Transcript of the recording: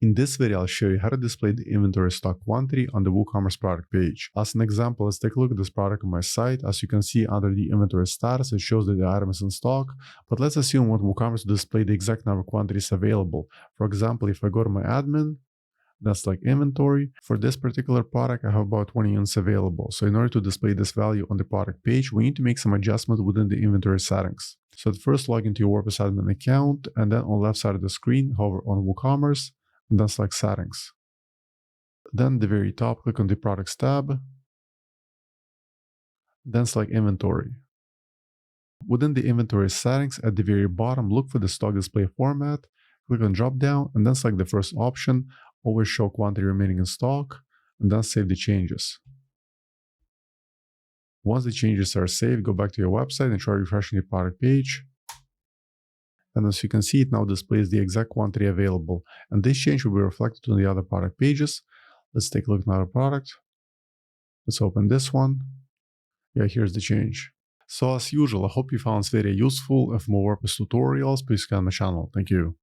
In this video, I'll show you how to display the inventory stock quantity on the WooCommerce product page. As an example, let's take a look at this product on my site. As you can see under the inventory status, it shows that the item is in stock, but let's assume we want WooCommerce to display the exact number of quantities available. For example, if I go to my admin, that's like inventory. For this particular product, I have about 20 units available. So in order to display this value on the product page, we need to make some adjustment within the inventory settings. So at first, log into your WordPress admin account, and then on the left side of the screen, hover on WooCommerce, and then select Settings. Then at the very top, click on the Products tab, then select Inventory. Within the inventory settings, at the very bottom, look for the stock display format, click on drop down, and then select the first option, always show quantity remaining in stock, and then save the changes. Once the changes are saved, go back to your website and try refreshing the product page. And as you can see, it now displays the exact quantity available. And this change will be reflected on the other product pages. Let's take a look at another product. Let's open this one. Yeah, here's the change. So as usual, I hope you found this video useful. And for more WordPress tutorials, please come on my channel. Thank you.